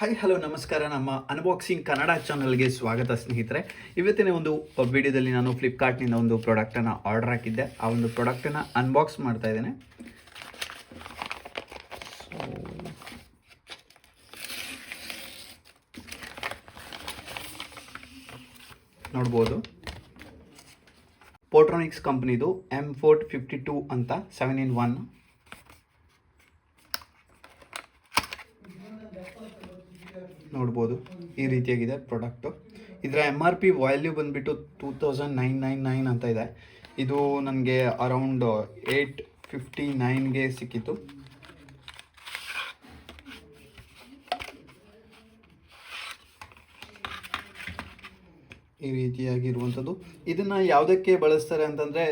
Hi hello ನಮಸ್ಕಾರ. ನಮ್ಮ unboxing Kannada ಚಾನಲ್ಗೆ ಸ್ವಾಗತ ಸ್ನೇಹಿತರೆ. ಇವತ್ತಿನ ಒಂದು ವಿಡಿಯೋದಲ್ಲಿ ನಾನು ಫ್ಲಿಪ್ಕಾರ್ಟ್ನಿಂದ ಒಂದು ಪ್ರಾಡಕ್ಟನ್ನು ಆರ್ಡರ್ ಹಾಕಿದ್ದೆ. ಆ ಒಂದು ಪ್ರಾಡಕ್ಟನ್ನು ಅನ್ಬಾಕ್ಸ್ ಮಾಡ್ತಾ ಇದ್ದೇನೆ. ನೋಡ್ಬೋದು, ಪೋರ್ಟ್ರಾನಿಕ್ಸ್ ಕಂಪ್ನಿದು M452 ಅಂತ 7-in-1. ನೋಡ್ಬೋದು, ಈ ರೀತಿಯಾಗಿದೆ ಪ್ರಾಡಕ್ಟು. ಇದರ MRP ವ್ಯಾಲ್ಯೂ ಬಂದುಬಿಟ್ಟು 2999 ಅಂತ ಇದೆ. ಇದು ನನಗೆ ಅರೌಂಡ್ 859ಗೆ ಸಿಕ್ಕಿತ್ತು. ಈ ರೀತಿಯಾಗಿರುವಂಥದ್ದು. ಇದನ್ನು ಯಾವುದಕ್ಕೆ ಬಳಸ್ತಾರೆ ಅಂತಂದರೆ,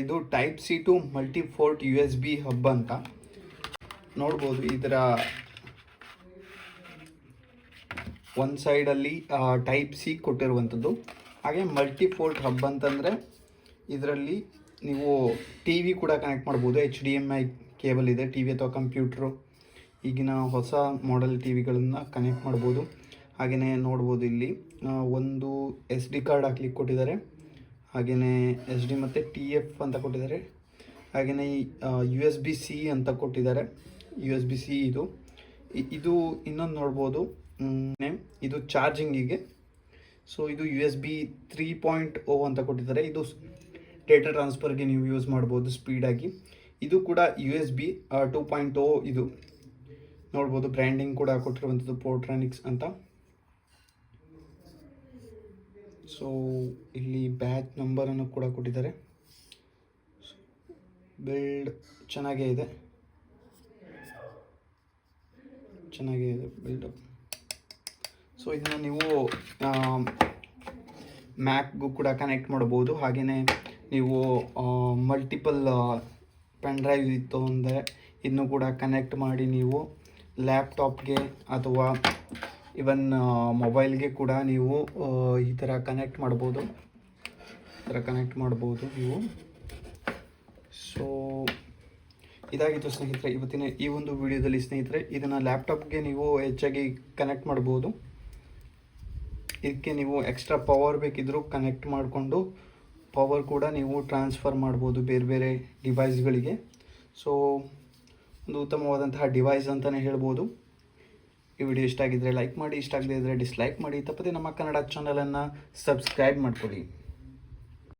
ಇದು Type-C to ಮಲ್ಟಿಪೋರ್ಟ್ USB ಹಬ್ ಅಂತ. ನೋಡ್ಬೋದು, ಇದರ ಒಂದು ಸೈಡಲ್ಲಿ Type-C ಕೊಟ್ಟಿರುವಂಥದ್ದು. ಹಾಗೆ ಮಲ್ಟಿಪೋರ್ಟ್ ಹಬ್ ಅಂತಂದರೆ ಇದರಲ್ಲಿ ನೀವು ಟಿ ವಿ ಕೂಡ ಕನೆಕ್ಟ್ ಮಾಡ್ಬೋದು. HDMI ಕೇಬಲ್ ಇದೆ. ಟಿ ವಿ ಅಥವಾ ಕಂಪ್ಯೂಟ್ರು, ಈಗಿನ ಹೊಸ ಮಾಡೆಲ್ ಟಿ ವಿಗಳನ್ನು ಕನೆಕ್ಟ್ ಮಾಡ್ಬೋದು. ಹಾಗೆಯೇ ನೋಡ್ಬೋದು, ಇಲ್ಲಿ ಒಂದು SD ಕಾರ್ಡ್ ಹಾಕ್ಲಿಕ್ಕೆ ಕೊಟ್ಟಿದ್ದಾರೆ. ಹಾಗೆಯೇ SD ಮತ್ತು TF ಅಂತ ಕೊಟ್ಟಿದ್ದಾರೆ. ಹಾಗೆಯೇ USB-C ಅಂತ ಕೊಟ್ಟಿದ್ದಾರೆ. USB-C ಇದು ಇನ್ನೊಂದು ನೋಡ್ಬೋದು, ಇದು ಚಾರ್ಜಿಂಗಿಗೆ. ಸೊ ಇದು USB 3.0 ಅಂತ ಕೊಟ್ಟಿದ್ದಾರೆ. ಇದು ಡೇಟಾ ಟ್ರಾನ್ಸ್ಫರ್ಗೆ ನೀವು ಯೂಸ್ ಮಾಡ್ಬೋದು ಸ್ಪೀಡಾಗಿ. ಇದು ಕೂಡ USB 2.0. ಇದು ನೋಡ್ಬೋದು, ಬ್ರ್ಯಾಂಡಿಂಗ್ ಕೂಡ ಕೊಟ್ಟಿರುವಂಥದ್ದು ಪೋರ್ಟ್ರಾನಿಕ್ಸ್ ಅಂತ. ಸೊ ಇಲ್ಲಿ ಬ್ಯಾಚ್ ನಂಬರನ್ನು ಕೂಡ ಕೊಟ್ಟಿದ್ದಾರೆ. ಬಿಲ್ಡ್ ಚೆನ್ನಾಗೇ ಇದೆ ಬಿಲ್ಡಪ್. ಸೊ ಇದನ್ನು ನೀವು ಮ್ಯಾಕ್ಗೂ ಕೂಡ ಕನೆಕ್ಟ್ ಮಾಡ್ಬೋದು. ಹಾಗೆಯೇ ನೀವು ಮಲ್ಟಿಪಲ್ ಪೆನ್ ಡ್ರೈವ್ ಇತ್ತು ಅಂದರೆ ಇದನ್ನು ಕೂಡ ಕನೆಕ್ಟ್ ಮಾಡಿ ನೀವು ಲ್ಯಾಪ್ಟಾಪ್ಗೆ ಅಥವಾ ಇವನ್ ಮೊಬೈಲ್ಗೆ ಕೂಡ ನೀವು ಈ ಥರ ಕನೆಕ್ಟ್ ಮಾಡ್ಬೋದು ನೀವು. ಸೊ ಇದಾಗಿತ್ತು ಸ್ನೇಹಿತರೆ ಇವತ್ತಿನ ಈ ಒಂದು ವಿಡಿಯೋದಲ್ಲಿ. ಸ್ನೇಹಿತರೆ, ಇದನ್ನು ಲ್ಯಾಪ್ಟಾಪ್ಗೆ ನೀವು ಹೆಚ್ಚಾಗಿ ಕನೆಕ್ಟ್ ಮಾಡ್ಬೋದು. ಇದಕ್ಕೆ ನೀವು ಎಕ್ಸ್ಟ್ರಾ ಪವರ್ ಬೇಕಿದ್ದರೂ ಕನೆಕ್ಟ್ ಮಾಡಿಕೊಂಡು ಪವರ್ ಕೂಡ ನೀವು ಟ್ರಾನ್ಸ್ಫರ್ ಮಾಡ್ಬೋದು ಬೇರೆ ಬೇರೆ ಡಿವೈಸ್ಗಳಿಗೆ. ಸೊ ಒಂದು ಉತ್ತಮವಾದಂತಹ ಡಿವೈಸ್ ಅಂತಲೇ ಹೇಳ್ಬೋದು. ಈ ವಿಡಿಯೋ ಇಷ್ಟ ಆಗಿದ್ದರೆ ಲೈಕ್ ಮಾಡಿ, ಇಷ್ಟ ಆಗದೇ ಇದ್ದರೆ ಡಿಸ್ಲೈಕ್ ಮಾಡಿ. ತಪ್ಪದೆ ನಮ್ಮ ಕನ್ನಡ ಚಾನಲನ್ನು ಸಬ್ಸ್ಕ್ರೈಬ್ ಮಾಡ್ಕೊಳ್ಳಿ.